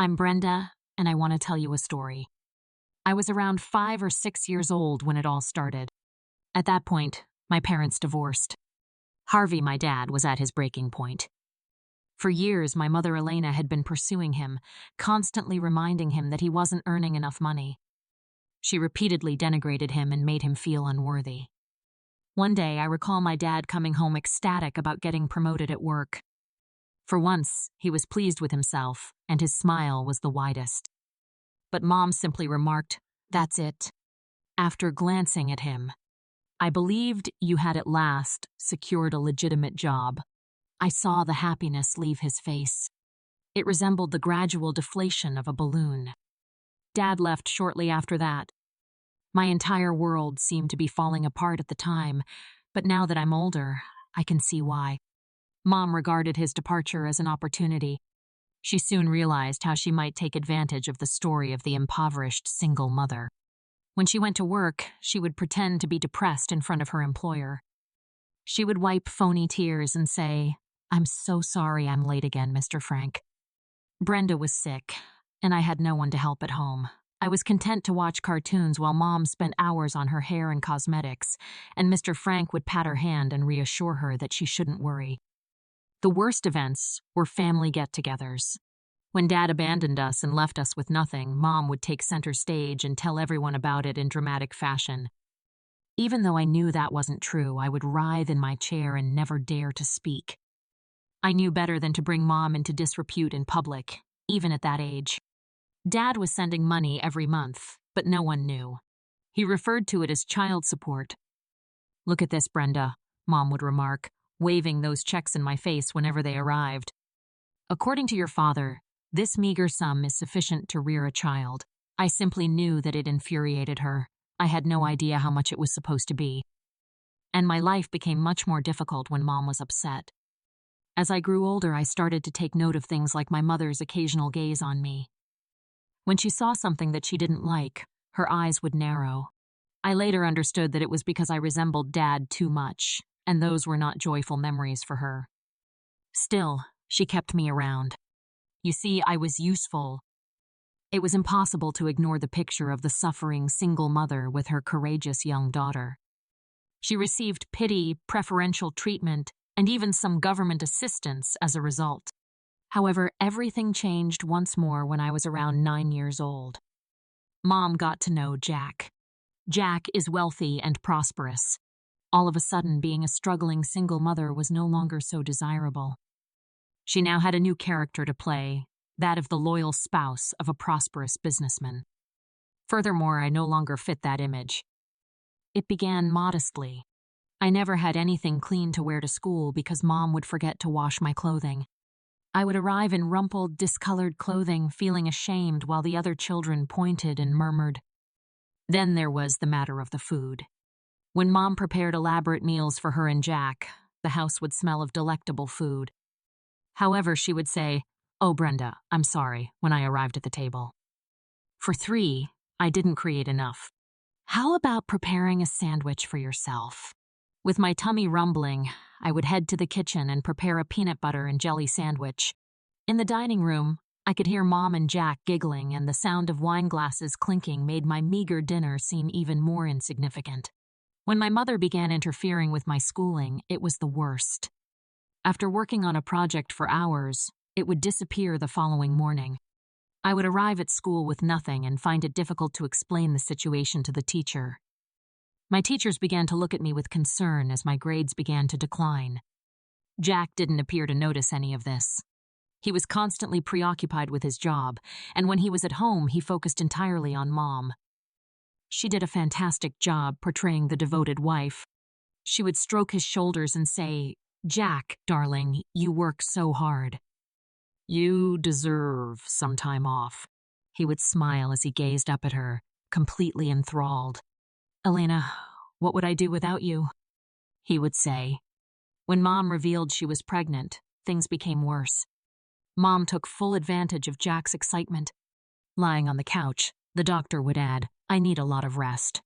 I'm Brenda, and I want to tell you a story. I was around 5 or 6 years old when it all started. At that point, my parents divorced. Harvey, my dad, was at his breaking point. For years, my mother Elena had been pursuing him, constantly reminding him that he wasn't earning enough money. She repeatedly denigrated him and made him feel unworthy. One day, I recall my dad coming home ecstatic about getting promoted at work. For once, he was pleased with himself, and his smile was the widest. But Mom simply remarked, "That's it." After glancing at him, "I believed you had at last secured a legitimate job." I saw the happiness leave his face. It resembled the gradual deflation of a balloon. Dad left shortly after that. My entire world seemed to be falling apart at the time, but now that I'm older, I can see why. Mom regarded his departure as an opportunity. She soon realized how she might take advantage of the story of the impoverished single mother. When she went to work, she would pretend to be depressed in front of her employer. She would wipe phony tears and say, "I'm so sorry I'm late again, Mr. Frank." Brenda was sick, and I had no one to help at home. I was content to watch cartoons while Mom spent hours on her hair and cosmetics, and Mr. Frank would pat her hand and reassure her that she shouldn't worry. The worst events were family get-togethers. When Dad abandoned us and left us with nothing, Mom would take center stage and tell everyone about it in dramatic fashion. Even though I knew that wasn't true, I would writhe in my chair and never dare to speak. I knew better than to bring Mom into disrepute in public, even at that age. Dad was sending money every month, but no one knew. He referred to it as child support. "Look at this, Brenda," Mom would remark, waving those checks in my face whenever they arrived. "According to your father, this meager sum is sufficient to rear a child." I simply knew that it infuriated her. I had no idea how much it was supposed to be. And my life became much more difficult when Mom was upset. As I grew older, I started to take note of things like my mother's occasional gaze on me. When she saw something that she didn't like, her eyes would narrow. I later understood that it was because I resembled Dad too much, and those were not joyful memories for her. Still, she kept me around. You see, I was useful. It was impossible to ignore the picture of the suffering single mother with her courageous young daughter. She received pity, preferential treatment, and even some government assistance as a result. However, everything changed once more when I was around 9 years old. Mom got to know Jack. Jack is wealthy and prosperous. All of a sudden, being a struggling single mother was no longer so desirable. She now had a new character to play, that of the loyal spouse of a prosperous businessman. Furthermore, I no longer fit that image. It began modestly. I never had anything clean to wear to school because Mom would forget to wash my clothing. I would arrive in rumpled, discolored clothing, feeling ashamed while the other children pointed and murmured. Then there was the matter of the food. When Mom prepared elaborate meals for her and Jack, the house would smell of delectable food. However, she would say, "Oh, Brenda, I'm sorry," when I arrived at the table. For 3, I didn't create enough. "How about preparing a sandwich for yourself?" With my tummy rumbling, I would head to the kitchen and prepare a peanut butter and jelly sandwich. In the dining room, I could hear Mom and Jack giggling, and the sound of wine glasses clinking made my meager dinner seem even more insignificant. When my mother began interfering with my schooling, it was the worst. After working on a project for hours, it would disappear the following morning. I would arrive at school with nothing and find it difficult to explain the situation to the teacher. My teachers began to look at me with concern as my grades began to decline. Jack didn't appear to notice any of this. He was constantly preoccupied with his job, and when he was at home, he focused entirely on Mom. She did a fantastic job portraying the devoted wife. She would stroke his shoulders and say, "Jack, darling, you work so hard. You deserve some time off." He would smile as he gazed up at her, completely enthralled. "Elena, what would I do without you?" he would say. When Mom revealed she was pregnant, things became worse. Mom took full advantage of Jack's excitement. Lying on the couch, the doctor would add, "I need a lot of rest.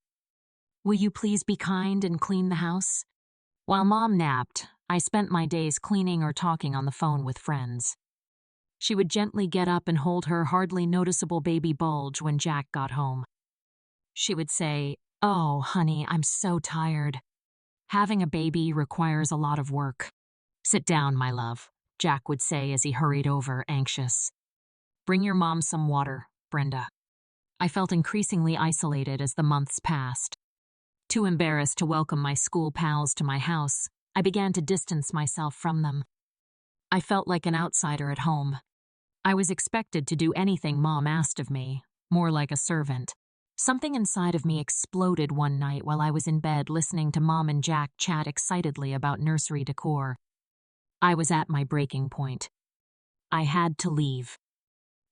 Will you please be kind and clean the house?" While Mom napped, I spent my days cleaning or talking on the phone with friends. She would gently get up and hold her hardly noticeable baby bulge when Jack got home. She would say, "Oh, honey, I'm so tired. Having a baby requires a lot of work." "Sit down, my love," Jack would say as he hurried over, anxious. "Bring your mom some water, Brenda." I felt increasingly isolated as the months passed. Too embarrassed to welcome my school pals to my house, I began to distance myself from them. I felt like an outsider at home. I was expected to do anything Mom asked of me, more like a servant. Something inside of me exploded one night while I was in bed listening to Mom and Jack chat excitedly about nursery decor. I was at my breaking point. I had to leave.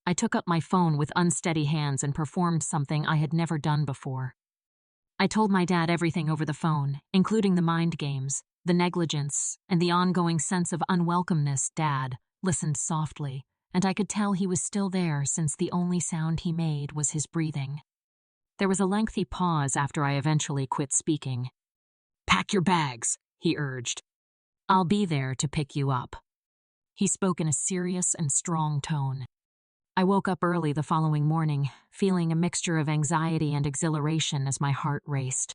I took up my phone with unsteady hands and performed something I had never done before. I told my dad everything over the phone, including the mind games, the negligence, and the ongoing sense of unwelcomeness. Dad listened softly, and I could tell he was still there since the only sound he made was his breathing. There was a lengthy pause after I eventually quit speaking. "Pack your bags," he urged. "I'll be there to pick you up." He spoke in a serious and strong tone. I woke up early the following morning, feeling a mixture of anxiety and exhilaration as my heart raced.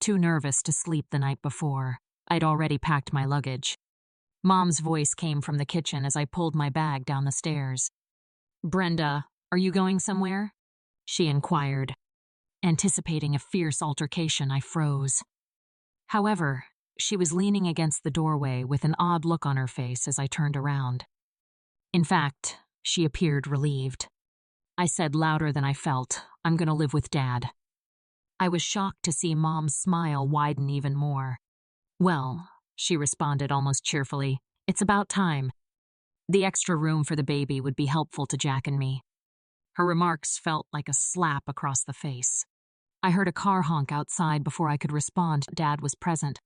Too nervous to sleep the night before, I'd already packed my luggage. Mom's voice came from the kitchen as I pulled my bag down the stairs. "Brenda, are you going somewhere?" she inquired. Anticipating a fierce altercation, I froze. However, she was leaning against the doorway with an odd look on her face as I turned around. In fact, she appeared relieved. I said louder than I felt, "I'm going to live with Dad." I was shocked to see Mom's smile widen even more. "Well," she responded almost cheerfully, "it's about time. The extra room for the baby would be helpful to Jack and me." Her remarks felt like a slap across the face. I heard a car honk outside before I could respond. Dad was present.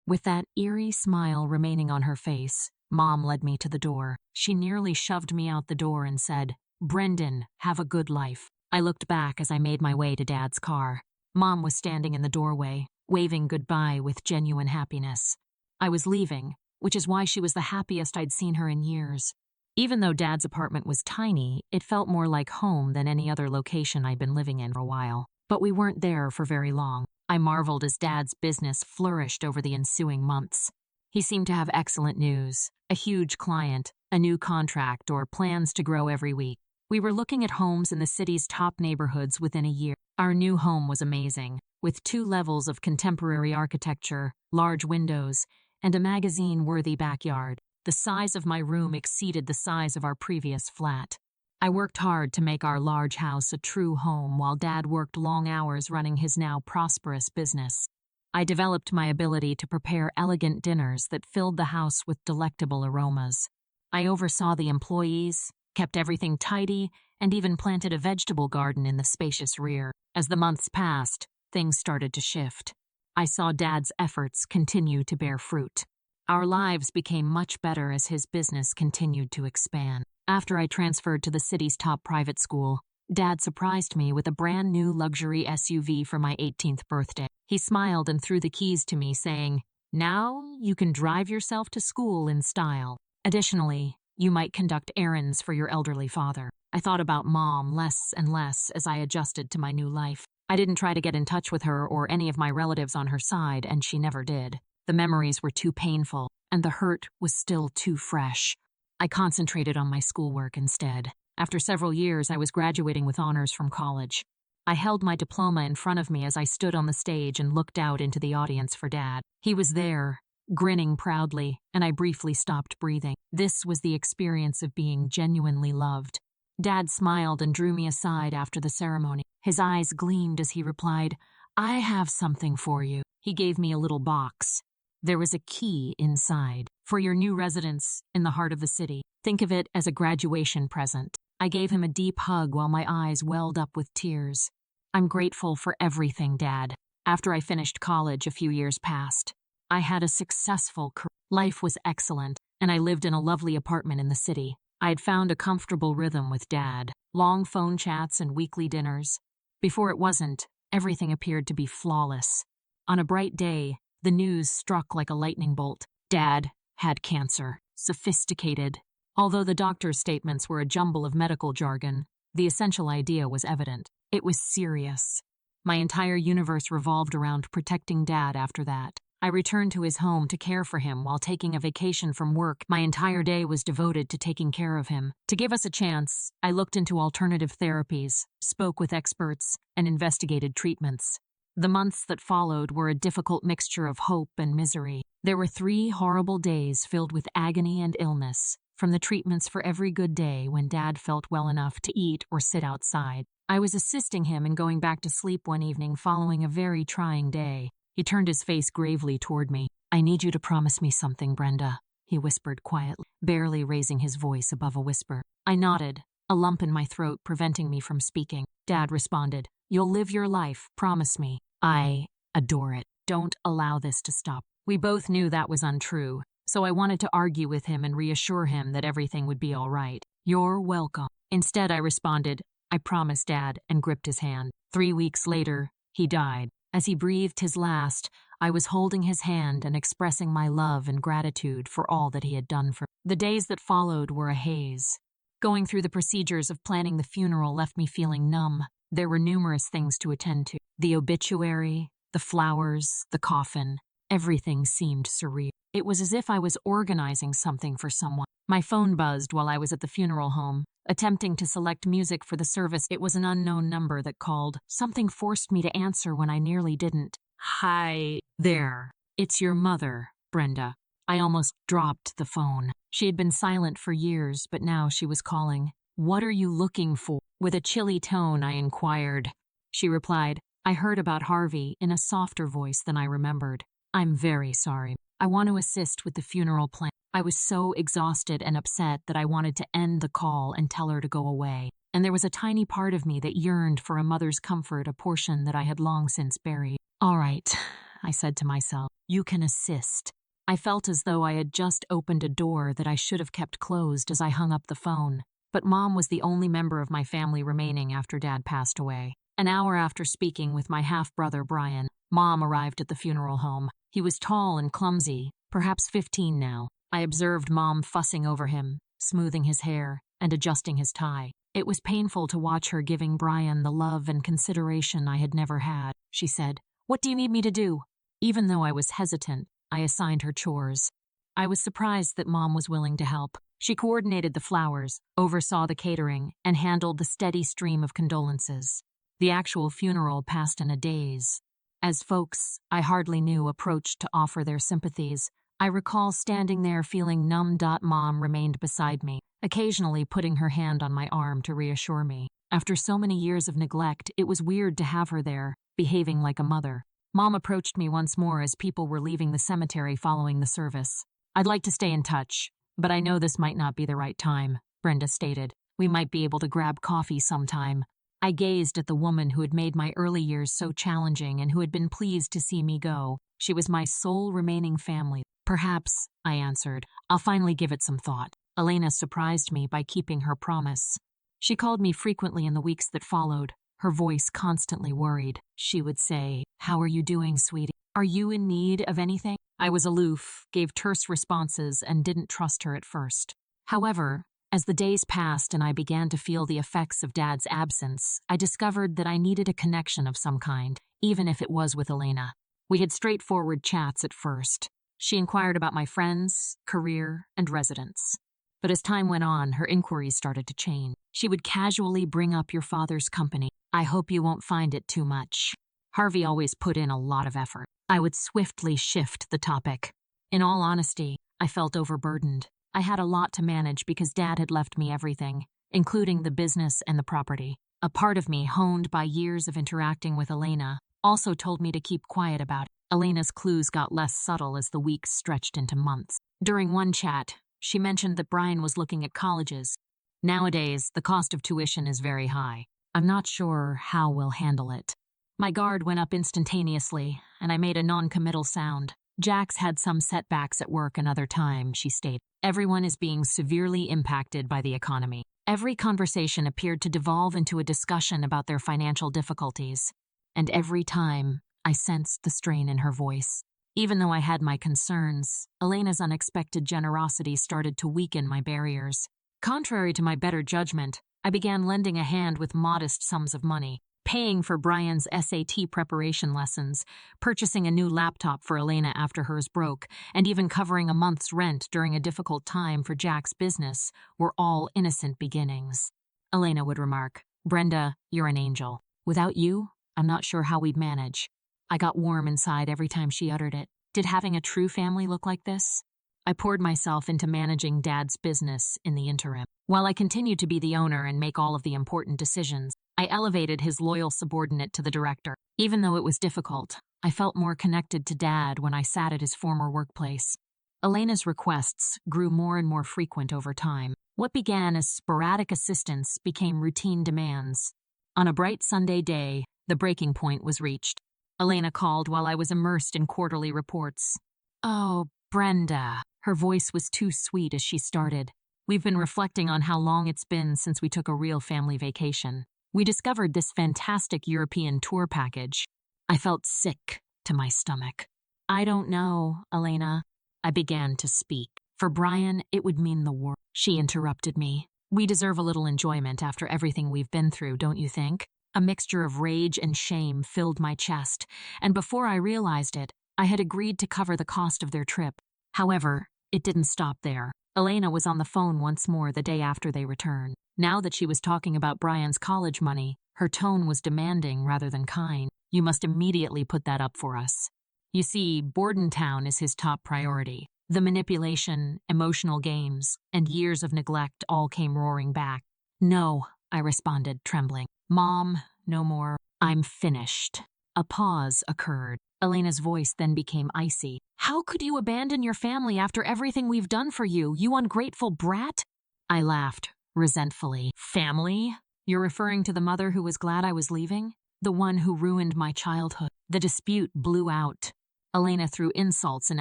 With that eerie smile remaining on her face, Mom led me to the door. She nearly shoved me out the door and said, "Brendan, have a good life." I looked back as I made my way to Dad's car. Mom was standing in the doorway, waving goodbye with genuine happiness. I was leaving, which is why she was the happiest I'd seen her in years. Even though Dad's apartment was tiny, it felt more like home than any other location I'd been living in for a while. But we weren't there for very long. I marveled as Dad's business flourished over the ensuing months. He seemed to have excellent news, a huge client, a new contract, or plans to grow every week. We were looking at homes in the city's top neighborhoods within a year. Our new home was amazing, with 2 levels of contemporary architecture, large windows, and a magazine-worthy backyard. The size of my room exceeded the size of our previous flat. I worked hard to make our large house a true home while Dad worked long hours running his now prosperous business. I developed my ability to prepare elegant dinners that filled the house with delectable aromas. I oversaw the employees, kept everything tidy, and even planted a vegetable garden in the spacious rear. As the months passed, things started to shift. I saw Dad's efforts continue to bear fruit. Our lives became much better as his business continued to expand. After I transferred to the city's top private school, Dad surprised me with a brand new luxury SUV for my 18th birthday. He smiled and threw the keys to me, saying, "Now you can drive yourself to school in style. Additionally, you might conduct errands for your elderly father." I thought about Mom less and less as I adjusted to my new life. I didn't try to get in touch with her or any of my relatives on her side, and she never did. The memories were too painful, and the hurt was still too fresh. I concentrated on my schoolwork instead. After several years, I was graduating with honors from college. I held my diploma in front of me as I stood on the stage and looked out into the audience for Dad. He was there, grinning proudly, and I briefly stopped breathing. This was the experience of being genuinely loved. Dad smiled and drew me aside after the ceremony. His eyes gleamed as he replied, "I have something for you." He gave me a little box. There was a key inside. "For your new residence in the heart of the city. Think of it as a graduation present." I gave him a deep hug while my eyes welled up with tears. "I'm grateful for everything, Dad." After I finished college, a few years passed. I had a successful career. Life was excellent, and I lived in a lovely apartment in the city. I had found a comfortable rhythm with Dad, long phone chats and weekly dinners. Before it wasn't, everything appeared to be flawless. On a bright day, the news struck like a lightning bolt. Dad had cancer. Sophisticated, Although the doctor's statements were a jumble of medical jargon, the essential idea was evident. It was serious. My entire universe revolved around protecting Dad after that. I returned to his home to care for him while taking a vacation from work. My entire day was devoted to taking care of him. To give us a chance, I looked into alternative therapies, spoke with experts, and investigated treatments. The months that followed were a difficult mixture of hope and misery. There were 3 horrible days filled with agony and illness, from the treatments for every good day when Dad felt well enough to eat or sit outside. I was assisting him in going back to sleep one evening following a very trying day. He turned his face gravely toward me. "I need you to promise me something, Brenda," he whispered quietly, barely raising his voice above a whisper. I nodded, a lump in my throat preventing me from speaking. Dad responded, "You'll live your life, promise me." "I adore it. Don't allow this to stop." We both knew that was untrue, so I wanted to argue with him and reassure him that everything would be all right. "You're welcome." Instead, I responded, "I promise, Dad," and gripped his hand. 3 weeks later, he died. As he breathed his last, I was holding his hand and expressing my love and gratitude for all that he had done for me. The days that followed were a haze. Going through the procedures of planning the funeral left me feeling numb. There were numerous things to attend to. The obituary, the flowers, the coffin. Everything seemed surreal. It was as if I was organizing something for someone. My phone buzzed while I was at the funeral home. Attempting to select music for the service, it was an unknown number that called. Something forced me to answer when I nearly didn't. "Hi there. It's your mother, Brenda." I almost dropped the phone. She had been silent for years, but now she was calling. "What are you looking for?" With a chilly tone, I inquired. She replied, "I heard about Harvey," in a softer voice than I remembered. "I'm very sorry. I want to assist with the funeral plan." I was so exhausted and upset that I wanted to end the call and tell her to go away. And there was a tiny part of me that yearned for a mother's comfort, a portion that I had long since buried. "All right," I said to myself, "you can assist." I felt as though I had just opened a door that I should have kept closed as I hung up the phone. But Mom was the only member of my family remaining after Dad passed away. An hour after speaking with my half-brother Brian, Mom arrived at the funeral home. He was tall and clumsy, perhaps 15 now. I observed Mom fussing over him, smoothing his hair, and adjusting his tie. It was painful to watch her giving Brian the love and consideration I had never had. She said, "What do you need me to do?" Even though I was hesitant, I assigned her chores. I was surprised that Mom was willing to help. She coordinated the flowers, oversaw the catering, and handled the steady stream of condolences. The actual funeral passed in a daze. As folks I hardly knew approached to offer their sympathies, I recall standing there feeling numb. Mom remained beside me, occasionally putting her hand on my arm to reassure me. After so many years of neglect, it was weird to have her there, behaving like a mother. Mom approached me once more as people were leaving the cemetery following the service. "I'd like to stay in touch, but I know this might not be the right time," Brenda stated. "We might be able to grab coffee sometime." I gazed at the woman who had made my early years so challenging and who had been pleased to see me go. She was my sole remaining family. "Perhaps," I answered. "I'll finally give it some thought." Elena surprised me by keeping her promise. She called me frequently in the weeks that followed, her voice constantly worried. She would say, "How are you doing, sweetie? Are you in need of anything?" I was aloof, gave terse responses, and didn't trust her at first. However, as the days passed and I began to feel the effects of Dad's absence, I discovered that I needed a connection of some kind, even if it was with Elena. We had straightforward chats at first. She inquired about my friends, career, and residence. But as time went on, her inquiries started to change. She would casually bring up your father's company. "I hope you won't find it too much. Harvey always put in a lot of effort." I would swiftly shift the topic. In all honesty, I felt overburdened. I had a lot to manage because Dad had left me everything, including the business and the property. A part of me, honed by years of interacting with Elena, also told me to keep quiet about it. Elena's clues got less subtle as the weeks stretched into months. During one chat, she mentioned that Brian was looking at colleges. "Nowadays, the cost of tuition is very high. I'm not sure how we'll handle it." My guard went up instantaneously, and I made a non-committal sound. "Jack's had some setbacks at work another time," she stated. "Everyone is being severely impacted by the economy." Every conversation appeared to devolve into a discussion about their financial difficulties, and every time I sensed the strain in her voice. Even though I had my concerns, Elena's unexpected generosity started to weaken my barriers. Contrary to my better judgment, I began lending a hand with modest sums of money, paying for Brian's SAT preparation lessons, purchasing a new laptop for Elena after hers broke, and even covering a month's rent during a difficult time for Jack's business were all innocent beginnings. Elena would remark, "Brenda, you're an angel. Without you, I'm not sure how we'd manage." I got warm inside every time she uttered it. Did having a true family look like this? I poured myself into managing Dad's business in the interim. While I continued to be the owner and make all of the important decisions, I elevated his loyal subordinate to the director. Even though it was difficult, I felt more connected to Dad when I sat at his former workplace. Elena's requests grew more and more frequent over time. What began as sporadic assistance became routine demands. On a bright Sunday day, the breaking point was reached. Elena called while I was immersed in quarterly reports. "Oh, Brenda." Her voice was too sweet as she started. "We've been reflecting on how long it's been since we took a real family vacation. We discovered this fantastic European tour package." I felt sick to my stomach. "I don't know, Elena." I began to speak. "For Brian, it would mean the world." She interrupted me. "We deserve a little enjoyment after everything we've been through, don't you think?" A mixture of rage and shame filled my chest, and before I realized it, I had agreed to cover the cost of their trip. However, it didn't stop there. Elena was on the phone once more the day after they returned. Now that she was talking about Brian's college money, her tone was demanding rather than kind. "You must immediately put that up for us. You see, Bordentown is his top priority. The manipulation, emotional games, and years of neglect all came roaring back." "No," I responded, trembling. "Mom, no more. I'm finished." A pause occurred. Elena's voice then became icy. "How could you abandon your family after everything we've done for you, you ungrateful brat?" I laughed, resentfully. "Family? You're referring to the mother who was glad I was leaving? The one who ruined my childhood?" The dispute blew out. Elena threw insults and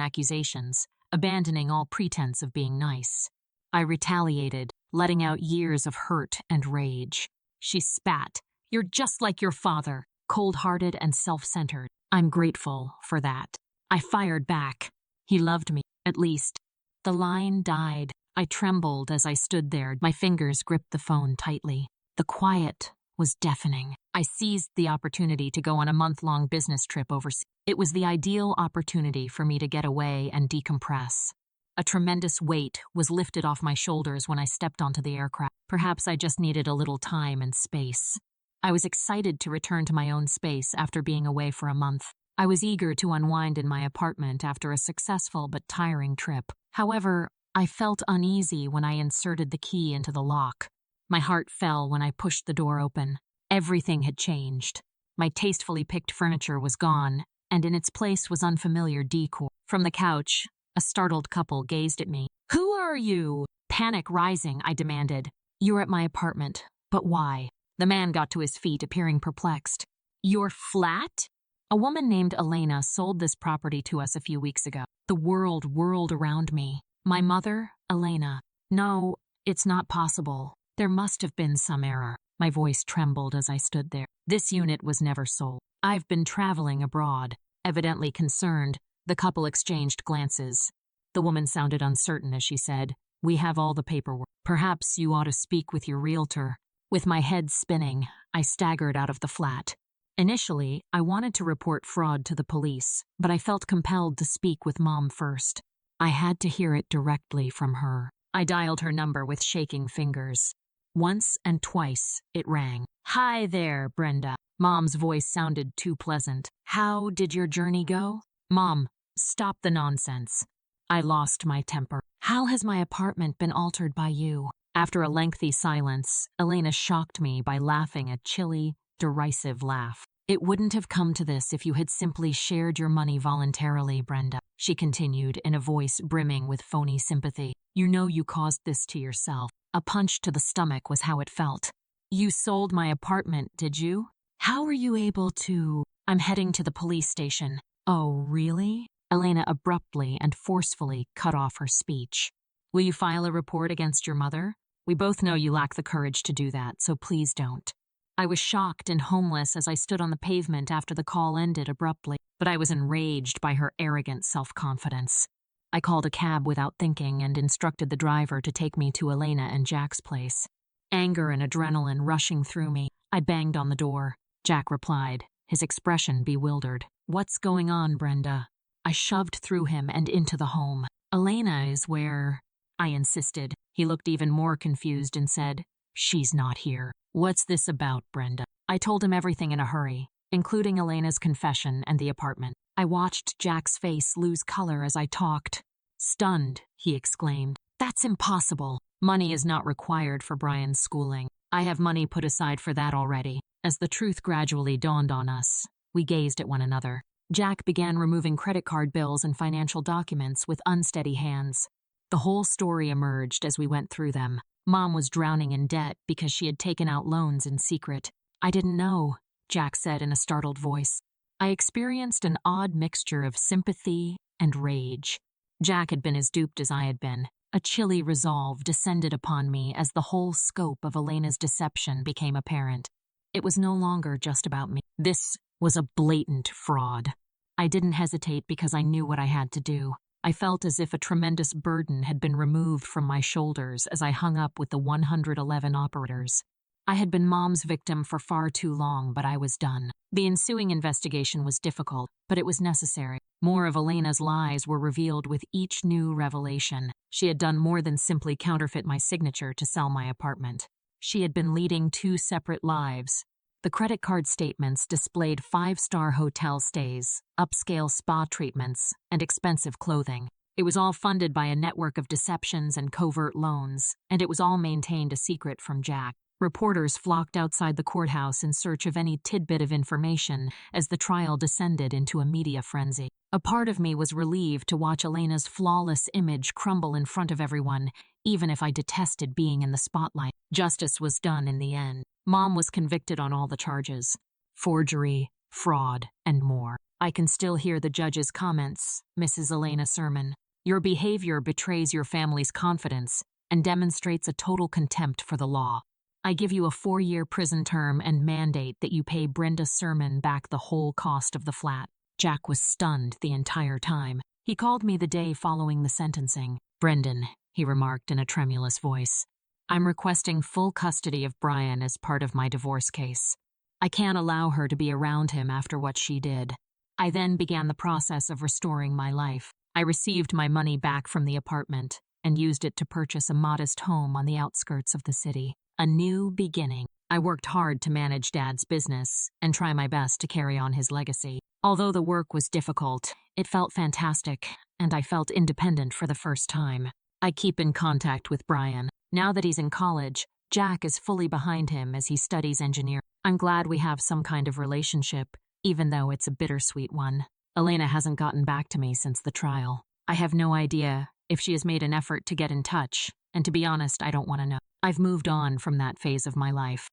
accusations, abandoning all pretense of being nice. I retaliated, letting out years of hurt and rage. She spat. "You're just like your father, cold-hearted and self-centered." "I'm grateful for that." I fired back. "He loved me, at least." The line died. I trembled as I stood there. My fingers gripped the phone tightly. The quiet was deafening. I seized the opportunity to go on a month-long business trip overseas. It was the ideal opportunity for me to get away and decompress. A tremendous weight was lifted off my shoulders when I stepped onto the aircraft. Perhaps I just needed a little time and space. I was excited to return to my own space after being away for a month. I was eager to unwind in my apartment after a successful but tiring trip. However, I felt uneasy when I inserted the key into the lock. My heart fell when I pushed the door open. Everything had changed. My tastefully picked furniture was gone, and in its place was unfamiliar decor. From the couch, a startled couple gazed at me. "Who are you?" Panic rising, I demanded. "You're at my apartment, but why?" The man got to his feet, appearing perplexed. "Your flat?" "A woman named Elena sold this property to us a few weeks ago." The world whirled around me. "My mother, Elena." "No, it's not possible. There must have been some error." My voice trembled as I stood there. "This unit was never sold. I've been traveling abroad." Evidently concerned, the couple exchanged glances. The woman sounded uncertain as she said, "We have all the paperwork. Perhaps you ought to speak with your realtor." With my head spinning, I staggered out of the flat. Initially, I wanted to report fraud to the police, but I felt compelled to speak with Mom first. I had to hear it directly from her. I dialed her number with shaking fingers. Once and twice, it rang. "Hi there, Brenda." Mom's voice sounded too pleasant. "How did your journey go?" "Mom, stop the nonsense." I lost my temper. "How has my apartment been altered by you?" After a lengthy silence, Elena shocked me by laughing a chilly, derisive laugh. "It wouldn't have come to this if you had simply shared your money voluntarily, Brenda," she continued in a voice brimming with phony sympathy. "You know you caused this to yourself." A punch to the stomach was how it felt. "You sold my apartment, did you? How were you able to—" "I'm heading to the police station." "Oh, really?" Elena abruptly and forcefully cut off her speech. "Will you file a report against your mother? We both know you lack the courage to do that, so please don't." I was shocked and homeless as I stood on the pavement after the call ended abruptly. but I was enraged by her arrogant self-confidence. I called a cab without thinking and instructed the driver to take me to Elena and Jack's place. Anger and adrenaline rushing through me, I banged on the door. Jack replied, his expression bewildered. "What's going on, Brenda?" I shoved through him and into the home. "Elena is where?" I insisted. He looked even more confused and said, "She's not here." "What's this about, Brenda?" I told him everything in a hurry, including Elena's confession and the apartment. I watched Jack's face lose color as I talked. Stunned, he exclaimed, "That's impossible. Money is not required for Brian's schooling. I have money put aside for that already." As the truth gradually dawned on us, we gazed at one another. Jack began removing credit card bills and financial documents with unsteady hands. The whole story emerged as we went through them. Mom was drowning in debt because she had taken out loans in secret. "I didn't know," Jack said in a startled voice. I experienced an odd mixture of sympathy and rage. Jack had been as duped as I had been. A chilly resolve descended upon me as the whole scope of Elena's deception became apparent. It was no longer just about me. This was a blatant fraud. I didn't hesitate because I knew what I had to do. I felt as if a tremendous burden had been removed from my shoulders as I hung up with the 111 operators. I had been Mom's victim for far too long, but I was done. The ensuing investigation was difficult, but it was necessary. More of Elena's lies were revealed with each new revelation. She had done more than simply counterfeit my signature to sell my apartment. She had been leading 2 separate lives. The credit card statements displayed 5-star hotel stays, upscale spa treatments, and expensive clothing. It was all funded by a network of deceptions and covert loans, and it was all maintained a secret from Jack. Reporters flocked outside the courthouse in search of any tidbit of information as the trial descended into a media frenzy. A part of me was relieved to watch Elena's flawless image crumble in front of everyone, even if I detested being in the spotlight. Justice was done in the end. Mom was convicted on all the charges: forgery, fraud, and more. I can still hear the judge's comments, "Mrs. Elena Sermon, your behavior betrays your family's confidence and demonstrates a total contempt for the law. I give you a 4-year prison term and mandate that you pay Brenda Sermon back the whole cost of the flat." Jack was stunned the entire time. He called me the day following the sentencing. "Brendan," he remarked in a tremulous voice, "I'm requesting full custody of Brian as part of my divorce case. I can't allow her to be around him after what she did." I then began the process of restoring my life. I received my money back from the apartment and used it to purchase a modest home on the outskirts of the city. A new beginning. I worked hard to manage Dad's business and try my best to carry on his legacy. Although the work was difficult, it felt fantastic, and I felt independent for the first time. I keep in contact with Brian. Now that he's in college, Jack is fully behind him as he studies engineering. I'm glad we have some kind of relationship, even though it's a bittersweet one. Elena hasn't gotten back to me since the trial. I have no idea if she has made an effort to get in touch, and to be honest, I don't want to know. I've moved on from that phase of my life.